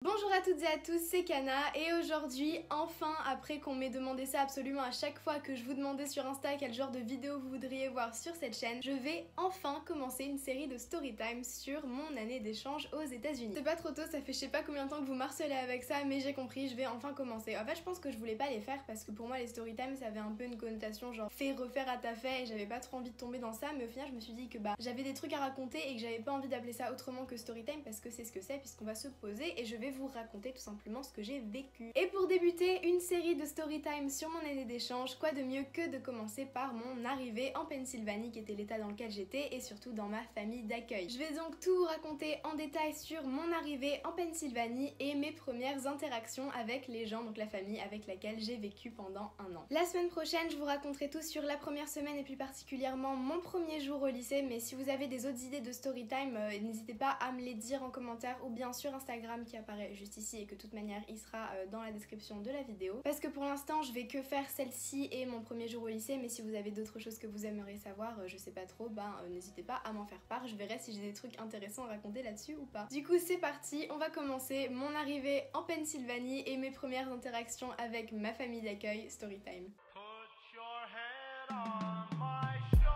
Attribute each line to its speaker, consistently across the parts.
Speaker 1: Bonjour à toutes et à tous, c'est Kana et aujourd'hui, enfin, après qu'on m'ait demandé ça absolument à chaque fois que je vous demandais sur Insta quel genre de vidéo vous voudriez voir sur cette chaîne, je vais enfin commencer une série de storytime sur mon année d'échange aux États-Unis. C'est pas trop tôt, ça fait je sais pas combien de temps que vous marcelez avec ça, mais j'ai compris, je vais enfin commencer. En fait, je pense que je voulais pas les faire parce que pour moi, les storytime ça avait un peu une connotation genre fais refaire à ta fait et j'avais pas trop envie de tomber dans ça, mais au final, je me suis dit que j'avais des trucs à raconter et que j'avais pas envie d'appeler ça autrement que storytime parce que c'est ce que c'est, puisqu'on va se poser et je vais vous raconter tout simplement ce que j'ai vécu. Et pour débuter une série de storytime sur mon année d'échange, quoi de mieux que de commencer par mon arrivée en Pennsylvanie qui était l'état dans lequel j'étais et surtout dans ma famille d'accueil. Je vais donc tout vous raconter en détail sur mon arrivée en Pennsylvanie et mes premières interactions avec les gens, donc la famille avec laquelle j'ai vécu pendant un an. La semaine prochaine, je vous raconterai tout sur la première semaine et plus particulièrement mon premier jour au lycée, mais si vous avez des autres idées de storytime, n'hésitez pas à me les dire en commentaire ou bien sur Instagram qui apparaît juste ici et que de toute manière il sera dans la description de la vidéo. Parce que pour l'instant je vais que faire celle-ci et mon premier jour au lycée, mais si vous avez d'autres choses que vous aimeriez savoir, je sais pas trop, n'hésitez pas à m'en faire part, je verrai si j'ai des trucs intéressants à raconter là-dessus ou pas. Du coup c'est parti, on va commencer mon arrivée en Pennsylvanie et mes premières interactions avec ma famille d'accueil, storytime. Put your head on my shoulder.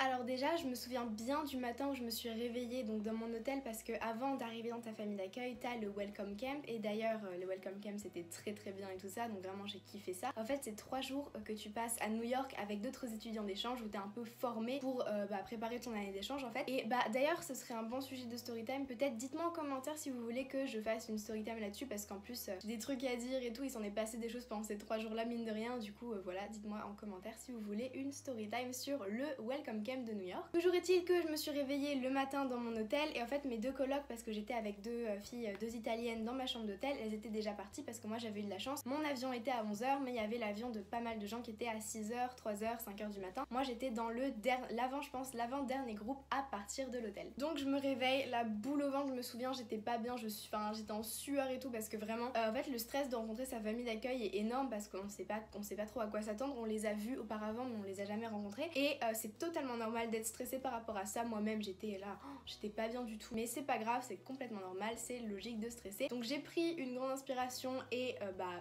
Speaker 1: Alors déjà, je me souviens bien du matin où je me suis réveillée donc dans mon hôtel parce que avant d'arriver dans ta famille d'accueil, t'as le welcome camp et d'ailleurs le welcome camp c'était très bien et tout ça, donc vraiment j'ai kiffé ça. En fait c'est 3 jours que tu passes à New York avec d'autres étudiants d'échange où t'es un peu formé pour préparer ton année d'échange en fait. Et d'ailleurs ce serait un bon sujet de storytime, peut-être dites-moi en commentaire si vous voulez que je fasse une storytime là-dessus parce qu'en plus j'ai des trucs à dire et tout, il s'en est passé des choses pendant ces 3 jours là mine de rien, du coup voilà, dites-moi en commentaire si vous voulez une storytime sur le welcome camp de New York. Toujours est-il que je me suis réveillée le matin dans mon hôtel et en fait mes deux colocs, parce que j'étais avec deux filles, deux italiennes dans ma chambre d'hôtel, elles étaient déjà parties parce que moi j'avais eu de la chance. Mon avion était à 11h mais il y avait l'avion de pas mal de gens qui étaient à 6h, 3h, 5h du matin. Moi j'étais dans l'avant-dernier groupe à partir de l'hôtel. Donc je me réveille, la boule au ventre, je me souviens j'étais pas bien, j'étais en sueur et tout parce que vraiment en fait le stress de rencontrer sa famille d'accueil est énorme parce qu'on sait pas trop à quoi s'attendre. On les a vus auparavant mais on les a jamais rencontrés et c'est totalement normal d'être stressée par rapport à ça. Moi-même j'étais là, j'étais pas bien du tout, mais c'est pas grave, c'est complètement normal, c'est logique de stresser. Donc j'ai pris une grande inspiration et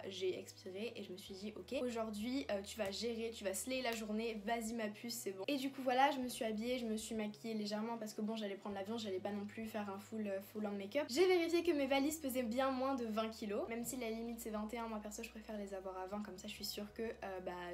Speaker 1: j'ai expiré et je me suis dit ok, aujourd'hui tu vas gérer, tu vas slayer la journée, vas-y ma puce, c'est bon. Et du coup voilà, je me suis habillée, je me suis maquillée légèrement parce que bon j'allais prendre l'avion, j'allais pas non plus faire un full on make-up. J'ai vérifié que mes valises pesaient bien moins de 20 kilos, même si la limite c'est 21, moi perso je préfère les avoir à 20, comme ça je suis sûre que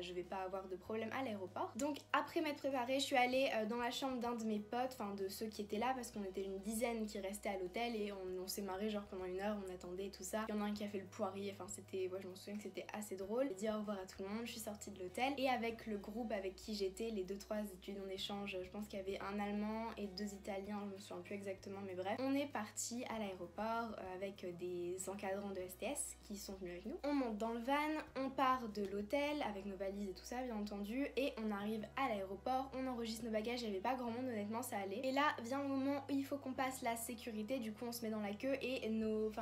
Speaker 1: je vais pas avoir de problème à l'aéroport. Donc après m'être préparée, je suis allée dans la chambre d'un de mes potes, enfin de ceux qui étaient là parce qu'on était une dizaine qui restaient à l'hôtel et on s'est marré genre pendant 1 heure, on attendait tout ça. Il y en a un qui a fait le poirier, enfin c'était, je me souviens que c'était assez drôle. J'ai dit au revoir à tout le monde, je suis sortie de l'hôtel et avec le groupe avec qui j'étais, les 2-3 étudiants d'échange, je pense qu'il y avait un allemand et 2 italiens, je me souviens plus exactement mais bref. On est parti à l'aéroport avec des encadrants de STS qui sont venus avec nous. On monte dans le van, on part de l'hôtel avec nos valises et tout ça bien entendu et on arrive à l'aéroport, on enregistre nos bagages, il n'y avait pas grand monde honnêtement, ça allait. Et là vient le moment où il faut qu'on passe la sécurité, du coup on se met dans la queue et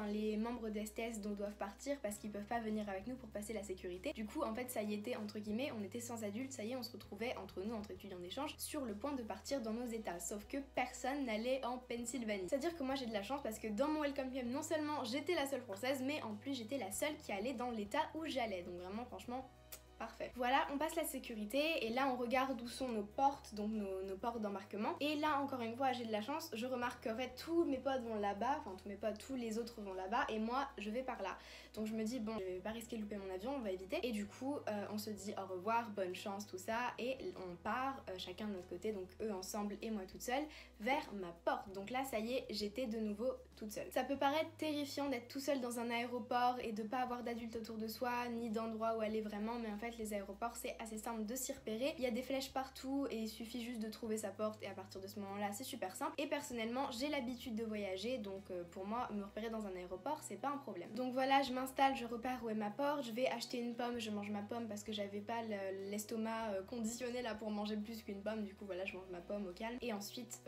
Speaker 1: les membres de STS doivent partir parce qu'ils peuvent pas venir avec nous pour passer la sécurité. Du coup en fait ça y était entre guillemets, on était sans adultes, ça y est on se retrouvait entre nous, entre étudiants d'échange, sur le point de partir dans nos états, sauf que personne n'allait en Pennsylvanie. C'est-à-dire que moi j'ai de la chance parce que dans mon welcome camp non seulement j'étais la seule française mais en plus j'étais la seule qui allait dans l'état où j'allais, donc vraiment franchement parfait. Voilà, on passe la sécurité et là on regarde où sont nos portes, donc nos portes d'embarquement. Et là encore une fois j'ai de la chance, je remarque qu'en fait tous mes potes vont là-bas, enfin tous mes potes, tous les autres vont là-bas et moi je vais par là. Donc je me dis bon, je vais pas risquer de louper mon avion, on va éviter. Et du coup on se dit au revoir, bonne chance, tout ça. Et on part chacun de notre côté, donc eux ensemble et moi toute seule, vers ma porte. Donc là ça y est, j'étais de nouveau toute seule. Ça peut paraître terrifiant d'être tout seul dans un aéroport et de pas avoir d'adultes autour de soi, ni d'endroit où aller vraiment, mais en fait les aéroports c'est assez simple de s'y repérer, il y a des flèches partout et il suffit juste de trouver sa porte et à partir de ce moment là c'est super simple. Et personnellement j'ai l'habitude de voyager, donc pour moi me repérer dans un aéroport c'est pas un problème. Donc voilà, je m'installe, je repère où est ma porte, je vais acheter une pomme, je mange ma pomme parce que j'avais pas l'estomac conditionné là pour manger plus qu'une pomme, du coup voilà je mange ma pomme au calme et ensuite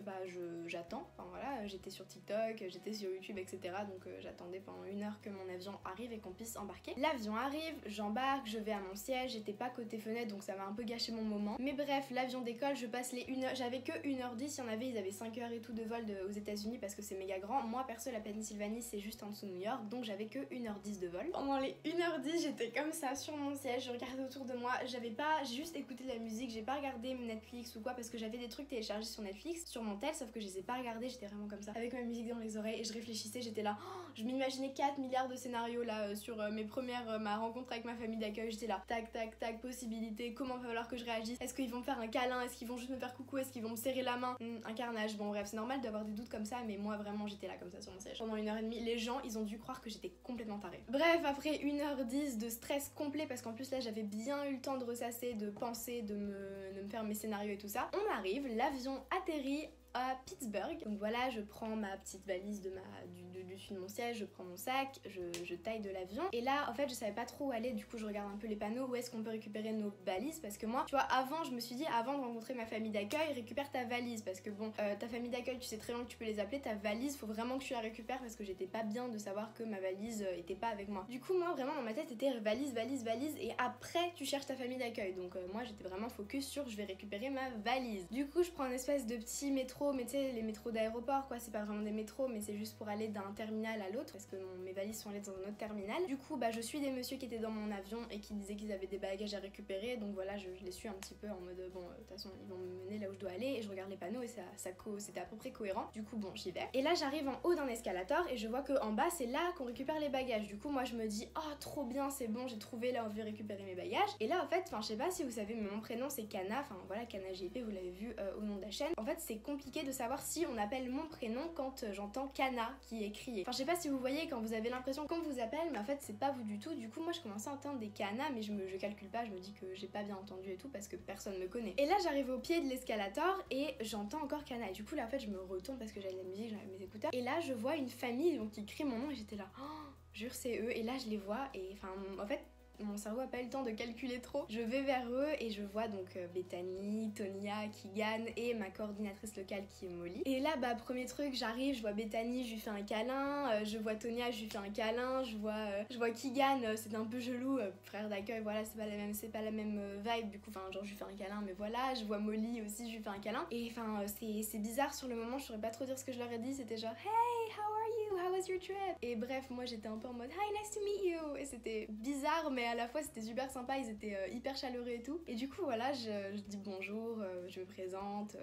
Speaker 1: j'attends, enfin voilà, j'étais sur TikTok, j'étais sur YouTube etc, donc j'attendais pendant 1 heure que mon avion arrive et qu'on puisse embarquer. L'avion arrive, j'embarque, je vais à mon siège, j'étais pas côté fenêtre donc ça m'a un peu gâché mon moment. Mais bref, l'avion décolle, je passe les 1h, j'avais que 1h10, il y en avait, ils avaient 5 heures et tout de vol aux États-Unis parce que c'est méga grand. Moi perso, la Pennsylvanie c'est juste en dessous de New York, donc j'avais que 1h10 de vol. Pendant les 1h10, j'étais comme ça sur mon siège, je regardais autour de moi, j'ai juste écouté de la musique, j'ai pas regardé Netflix ou quoi parce que j'avais des trucs téléchargés sur Netflix, sur mon tel, sauf que je les ai pas regardés, j'étais vraiment comme ça, avec ma musique dans les oreilles et je réfléchissais, j'étais là, je m'imaginais 4 milliards de scénarios là sur ma rencontre avec ma famille d'accueil, j'étais là, tac tac tac, possibilités, comment va falloir que je réagisse, est-ce qu'ils vont me faire un câlin, est-ce qu'ils vont juste me faire coucou, est-ce qu'ils vont me serrer la main, un carnage. Bon bref, c'est normal d'avoir des doutes comme ça, mais moi vraiment j'étais là comme ça sur mon siège. Pendant 1h30, les gens ils ont dû croire que j'étais complètement tarée. Bref, après 1h10 de stress complet, parce qu'en plus là j'avais bien eu le temps de ressasser, de penser, de me faire mes scénarios et tout ça, on arrive, l'avion atterrit à Pittsburgh. Donc voilà, je prends ma petite valise du dessus de mon siège, je prends mon sac, je taille de l'avion. Et là, en fait, je savais pas trop où aller, du coup, je regarde un peu les panneaux, où est-ce qu'on peut récupérer nos valises, parce que moi, tu vois, avant, je me suis dit, avant de rencontrer ma famille d'accueil, récupère ta valise, parce que bon, ta famille d'accueil, tu sais très bien que tu peux les appeler, ta valise, faut vraiment que tu la récupères, parce que j'étais pas bien de savoir que ma valise était pas avec moi. Du coup, moi, vraiment, dans ma tête, c'était valise, valise, valise, et après, tu cherches ta famille d'accueil. Donc moi, j'étais vraiment focus sur, je vais récupérer ma valise. Du coup, je prends une espèce de petit métro, mais tu sais, les métros d'aéroport quoi, c'est pas vraiment des métros, mais c'est juste pour aller d'un terminal à l'autre, parce que mes valises sont allées dans un autre terminal. Du coup, bah je suis des messieurs qui étaient dans mon avion et qui disaient qu'ils avaient des bagages à récupérer, donc voilà, je les suis un petit peu en mode bon, de toute façon, ils vont me mener là où je dois aller, et je regarde les panneaux et c'était à peu près cohérent. Du coup, bon, j'y vais. Et là, j'arrive en haut d'un escalator et je vois que en bas, c'est là qu'on récupère les bagages. Du coup, moi, je me dis, oh, trop bien, c'est bon, j'ai trouvé là où je vais récupérer mes bagages. Et là, en fait, enfin, je sais pas si vous savez, mais mon prénom c'est Kana, enfin voilà, Kana JP, vous l'avez vu au nom de la chaîne. En fait, c'est compliqué de savoir si on appelle mon prénom quand j'entends Kana qui est crié. Enfin, je sais pas si vous voyez quand vous avez l'impression qu'on vous appelle, mais en fait, c'est pas vous du tout. Du coup, moi, je commençais à entendre des Kana, mais je calcule pas, je me dis que j'ai pas bien entendu et tout parce que personne me connaît. Et là, j'arrive au pied de l'escalator et j'entends encore Kana. Et du coup, là, en fait, je me retourne parce que j'avais de la musique, j'avais mes écouteurs. Et là, je vois une famille donc qui crie mon nom et j'étais là, oh, jure, c'est eux. Et là, je les vois et enfin, en fait, mon cerveau a pas eu le temps de calculer trop. Je vais vers eux et je vois donc Bethany, Tonia, Keegan et ma coordinatrice locale qui est Molly. Et là, bah, premier truc, j'arrive, je vois Bethany, je lui fais un câlin, je vois Tonia, je lui fais un câlin, je vois Keegan, c'était un peu gelou, frère d'accueil, voilà, c'est pas la même vibe, du coup, enfin, genre, je lui fais un câlin, mais voilà, je vois Molly aussi, je lui fais un câlin. Et enfin, c'est bizarre sur le moment, je saurais pas trop dire ce que je leur ai dit, c'était genre, hey, how are you? How was your trip? Et bref, moi j'étais un peu en mode, hi, nice to meet you. Et c'était bizarre, mais à la fois c'était super sympa, ils étaient hyper chaleureux et tout. Et du coup voilà, je dis bonjour, je me présente,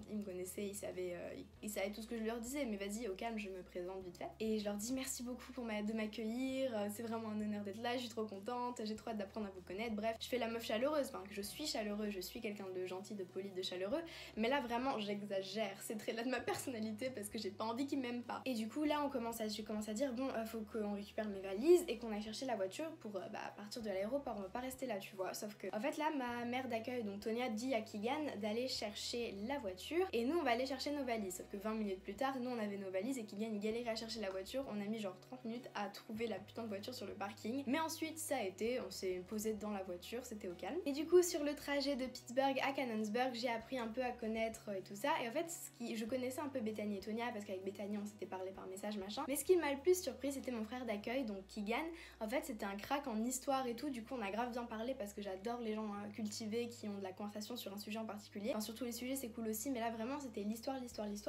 Speaker 1: ils me connaissaient, ils savaient tout ce que je leur disais, mais vas-y, au calme, je me présente vite fait. Et je leur dis merci beaucoup de m'accueillir, c'est vraiment un honneur d'être là, je suis trop contente, j'ai trop hâte d'apprendre à vous connaître. Bref, je fais la meuf chaleureuse, enfin je suis chaleureuse, je suis quelqu'un de gentil, de poli, de chaleureux, mais là vraiment j'exagère, c'est très là de ma personnalité parce que j'ai pas envie qu'ils m'aiment pas. Et du coup là je commence à dire bon, faut qu'on récupère mes valises et qu'on aille chercher la voiture pour partir de l'aéroport, on va pas rester là, tu vois. Sauf que en fait là ma mère d'accueil, donc Tonia, dit à Keegan d'aller chercher la voiture et nous on va aller chercher nos valises. Sauf que 20 minutes plus tard, nous on avait nos valises et Keegan il galérait à chercher la voiture, on a mis genre 30 minutes à trouver la putain de voiture sur le parking. Mais ensuite ça a été, on s'est posé dans la voiture, c'était au calme. Et du coup sur le trajet de Pittsburgh à Canonsburg, j'ai appris un peu à connaître et tout ça. Et en fait je connaissais un peu Bethany et Tonia parce qu'avec Bethany on s'était parlé par message machin. Mais ce qui m'a le plus surpris c'était mon frère d'accueil, donc Keegan. En fait c'était un crack en histoire et tout, du coup on a grave bien parlé parce que j'adore les gens cultivés qui ont de la conversation sur un sujet en particulier. Enfin surtout les sujets c'est cool aussi, mais là vraiment c'était l'histoire.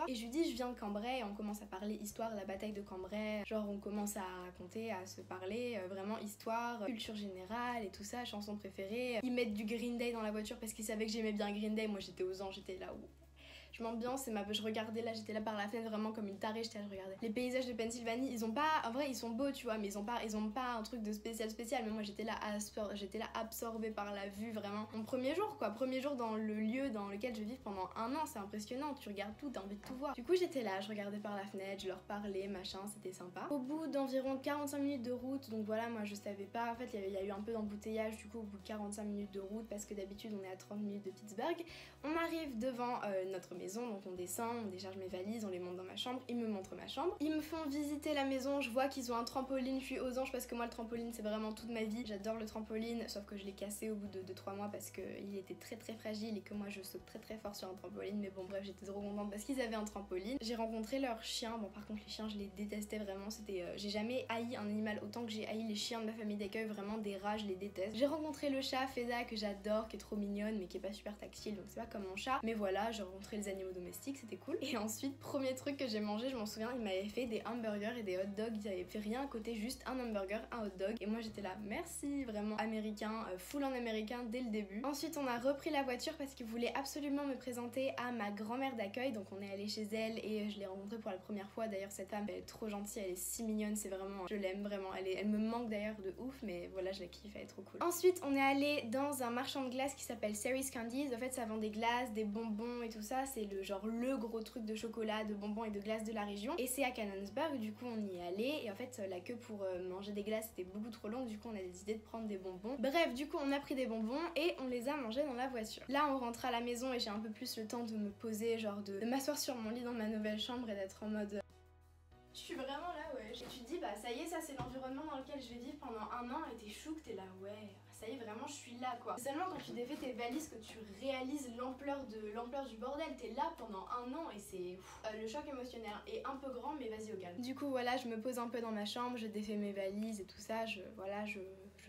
Speaker 1: Et je lui dis je viens de Cambrai et on commence à parler histoire, la bataille de Cambrai, genre on commence à raconter, à se parler, vraiment histoire, culture générale et tout ça, chansons préférées. Ils mettent du Green Day dans la voiture parce qu'ils savaient que j'aimais bien Green Day, moi j'étais aux anges, j'étais là où je m'ambiance et je regardais là, j'étais là par la fenêtre vraiment comme une tarée, j'étais là, je regardais. Les paysages de Pennsylvanie, ils ont pas, en vrai ils sont beaux tu vois, mais ils ont pas un truc de spécial, mais moi j'étais là absorbée par la vue vraiment. Mon premier jour dans le lieu dans lequel je vis pendant un an, c'est impressionnant, tu regardes tout, t'as envie de tout voir. Du coup j'étais là, je regardais par la fenêtre, je leur parlais, machin, c'était sympa. Au bout d'environ 45 minutes de route, donc voilà, moi je savais pas, en fait il y a eu un peu d'embouteillage du coup au bout de 45 minutes de route parce que d'habitude on est à 30 minutes de Pittsburgh. On arrive devant notre maison maison, donc on descend, on décharge mes valises, on les monte dans ma chambre, ils me montrent ma chambre. Ils me font visiter la maison, je vois qu'ils ont un trampoline, je suis aux anges parce que moi le trampoline c'est vraiment toute ma vie. J'adore le trampoline, sauf que je l'ai cassé au bout de 2-3 mois parce qu'il était très fragile et que moi je saute très fort sur un trampoline. Mais bon bref, j'étais trop contente parce qu'ils avaient un trampoline. J'ai rencontré leurs chiens, bon par contre les chiens je les détestais vraiment, c'était j'ai jamais haï un animal autant que j'ai haï les chiens de ma famille d'accueil, vraiment des rats, je les déteste. J'ai rencontré le chat Feda que j'adore, qui est trop mignonne mais qui est pas super tactile, donc c'est pas comme mon chat. Mais voilà, j'ai rencontré les animaux domestiques, c'était cool. Et ensuite, premier truc que j'ai mangé, je m'en souviens, il m'avait fait des hamburgers et des hot dogs, il avait fait rien à côté, juste un hamburger, un hot dog. Et moi j'étais là, merci, vraiment américain, full en américain dès le début. Ensuite on a repris la voiture parce qu'il voulait absolument me présenter à ma grand-mère d'accueil, donc on est allé chez elle et je l'ai rencontrée pour la première fois. D'ailleurs cette femme elle est trop gentille, elle est si mignonne, c'est vraiment, je l'aime vraiment, elle me manque d'ailleurs de ouf, mais voilà je la kiffe, elle est trop cool. Ensuite on est allé dans un marchand de glace qui s'appelle Ceres Candies. En fait ça vend des glaces, des bonbons et tout ça, c'est le genre le gros truc de chocolat, de bonbons et de glace de la région, et c'est à Canonsburg. Du coup on y est allé et en fait la queue pour manger des glaces était beaucoup trop longue, du coup on a décidé de prendre des bonbons. Bref, du coup on a pris des bonbons et on les a mangés dans la voiture. Là on rentre à la maison et j'ai un peu plus le temps de me poser, genre de m'asseoir sur mon lit dans ma nouvelle chambre et d'être en mode je suis vraiment là, ouais. Et tu te dis, bah ça y est, ça c'est l'environnement dans lequel je vais vivre pendant un an, et t'es chou que t'es là, ouais, ça y est, vraiment je suis là quoi. C'est seulement quand tu défais tes valises que tu réalises l'ampleur du bordel. T'es là pendant un an et c'est le choc émotionnel est un peu grand, mais vas-y au calme. Du coup voilà, je me pose un peu dans ma chambre, je défais mes valises et tout ça, je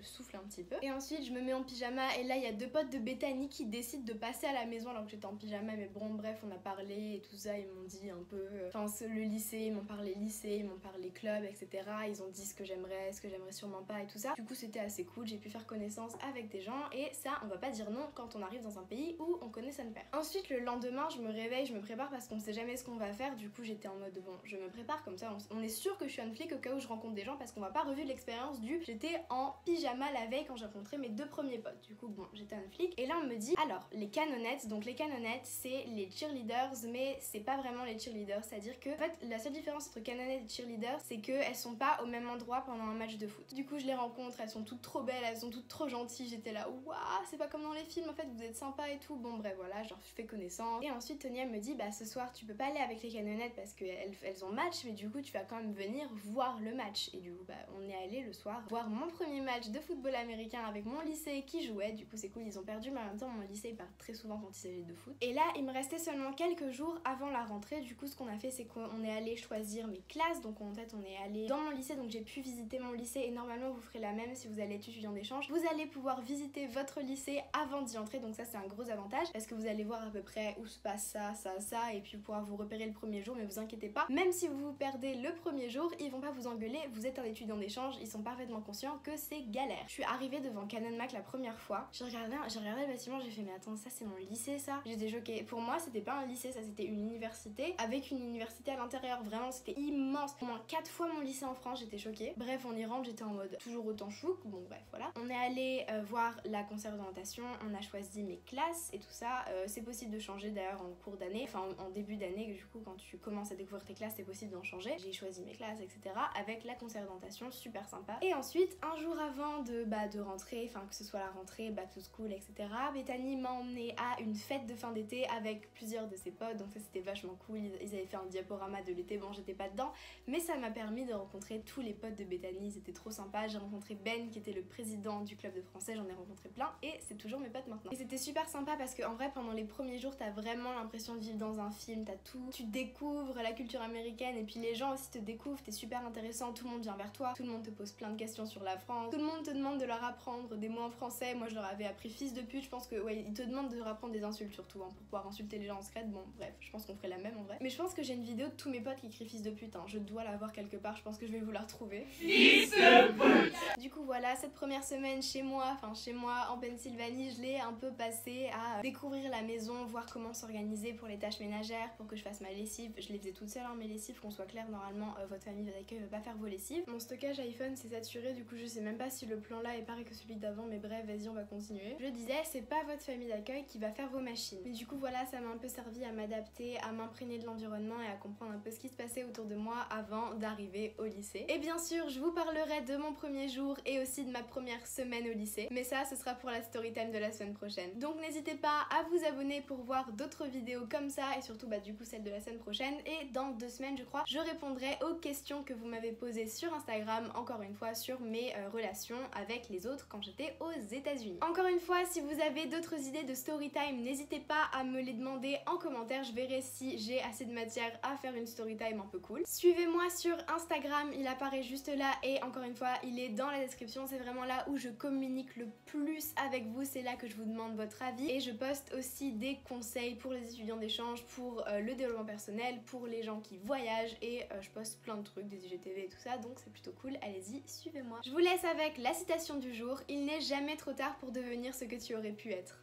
Speaker 1: souffle un petit peu. Et ensuite je me mets en pyjama et là il y a deux potes de Bethany qui décident de passer à la maison alors que j'étais en pyjama, mais bon bref on a parlé et tout ça, ils m'ont dit un peu, enfin le lycée, ils m'ont parlé lycée, ils m'ont parlé club, etc. Ils ont dit ce que j'aimerais sûrement pas et tout ça. Du coup c'était assez cool, j'ai pu faire connaissance avec des gens et ça on va pas dire non quand on arrive dans un pays où on connaît son père. Ensuite le lendemain je me réveille, je me prépare parce qu'on sait jamais ce qu'on va faire, du coup j'étais en mode bon je me prépare comme ça, on est sûr que je suis un flic au cas où je rencontre des gens parce qu'on va pas revivre l'expérience du j'étais en pyjama la veille quand j'ai rencontré mes deux premiers potes. Du coup bon j'étais un flic et là on me dit alors les canonettes, donc les canonettes c'est les cheerleaders mais c'est pas vraiment les cheerleaders, c'est à dire que en fait la seule différence entre canonettes et cheerleaders c'est qu'elles sont pas au même endroit pendant un match de foot. Du coup je les rencontre, elles sont toutes trop belles, elles sont toutes trop gentilles, j'étais là waouh c'est pas comme dans les films en fait, vous êtes sympa et tout. Bon bref voilà, genre je fais connaissance et ensuite Tony elle me dit bah ce soir tu peux pas aller avec les canonettes parce qu'elles ont match, mais du coup tu vas quand même venir voir le match. Et du coup bah on est allé le soir voir mon premier match de football américain avec mon lycée qui jouait. Du coup c'est cool, ils ont perdu mais en même temps mon lycée il part très souvent quand il s'agit de foot. Et là il me restait seulement quelques jours avant la rentrée. Du coup ce qu'on a fait c'est qu'on est allé choisir mes classes, donc en fait on est allé dans mon lycée, donc j'ai pu visiter mon lycée et normalement vous ferez la même si vous allez être étudiant d'échange. Vous allez pouvoir visiter votre lycée avant d'y entrer, donc ça c'est un gros avantage parce que vous allez voir à peu près où se passe ça et puis pouvoir vous repérer le premier jour. Mais vous inquiétez pas, même si vous vous perdez le premier jour ils vont pas vous engueuler, vous êtes un étudiant d'échange, ils sont parfaitement conscients que c'est galère. Je suis arrivée devant Canon Mac la première fois, j'ai regardé le bâtiment, j'ai fait mais attends ça c'est mon lycée ça. J'étais choquée, pour moi c'était pas un lycée, ça c'était une université avec une université à l'intérieur, vraiment c'était immense, au moins 4 fois mon lycée en France, j'étais choquée. Bref on y rentre, j'étais en mode toujours autant chouque, bon bref voilà. On est allé voir la conseillère d'orientation, on a choisi mes classes et tout ça, c'est possible de changer d'ailleurs en cours d'année, enfin en début d'année, du coup quand tu commences à découvrir tes classes c'est possible d'en changer. J'ai choisi mes classes etc avec la conseillère d'orientation, super sympa. Et ensuite un jour avant de rentrer, enfin que ce soit la rentrée, back to school etc, Bethany m'a emmenée à une fête de fin d'été avec plusieurs de ses potes, donc ça c'était vachement cool. Ils avaient fait un diaporama de l'été, bon j'étais pas dedans mais ça m'a permis de rencontrer tous les potes de Bethany, c'était trop sympa. J'ai rencontré Ben qui était le président du club de français, j'en ai rencontré plein et c'est toujours mes potes maintenant. Et c'était super sympa parce que en vrai pendant les premiers jours t'as vraiment l'impression de vivre dans un film, t'as tout, tu découvres la culture américaine et puis les gens aussi te découvrent, t'es super intéressant, tout le monde vient vers toi, tout le monde te pose plein de questions sur la France, tout le monde te demande de leur apprendre des mots en français. Moi je leur avais appris fils de pute, je pense que ouais ils te demandent de leur apprendre des insultes surtout pour pouvoir insulter les gens en secret. Bon bref, je pense qu'on ferait la même en vrai. Mais je pense que j'ai une vidéo de tous mes potes qui crient fils de pute, je dois la voir quelque part, je pense que je vais vous la retrouver. Fils de pute. Du coup voilà, cette première semaine chez moi en Pennsylvanie, je l'ai un peu passée à découvrir la maison, voir comment s'organiser pour les tâches ménagères, pour que je fasse ma lessive. Je les faisais toute seule mes lessives, qu'on soit clair, normalement votre famille d'accueil va pas faire vos lessives. Mon stockage iPhone s'est saturé, du coup je sais même pas si le plan là est pareil que celui d'avant, mais bref, vas-y, on va continuer. Je disais, c'est pas votre famille d'accueil qui va faire vos machines. Mais du coup, voilà, ça m'a un peu servi à m'adapter, à m'imprégner de l'environnement et à comprendre un peu ce qui se passait autour de moi avant d'arriver au lycée. Et bien sûr, je vous parlerai de mon premier jour et aussi de ma première semaine au lycée, mais ça, ce sera pour la story time de la semaine prochaine. Donc n'hésitez pas à vous abonner pour voir d'autres vidéos comme ça et surtout du coup celle de la semaine prochaine. Et dans 2 semaines, je crois, je répondrai aux questions que vous m'avez posées sur Instagram, encore une fois sur mes relations avec les autres quand j'étais aux États-Unis. Encore une fois, si vous avez d'autres idées de story time, n'hésitez pas à me les demander en commentaire. Je verrai si j'ai assez de matière à faire une story time un peu cool. Suivez-moi sur Instagram, il apparaît juste là et encore une fois, il est dans la description. C'est vraiment là où je communique le plus avec vous. C'est là que je vous demande votre avis et je poste aussi des conseils pour les étudiants d'échange, pour le développement personnel, pour les gens qui voyagent et je poste plein de trucs, des IGTV et tout ça, donc c'est plutôt cool. Allez-y, suivez-moi. Je vous laisse avec la citation du jour. Il n'est jamais trop tard pour devenir ce que tu aurais pu être.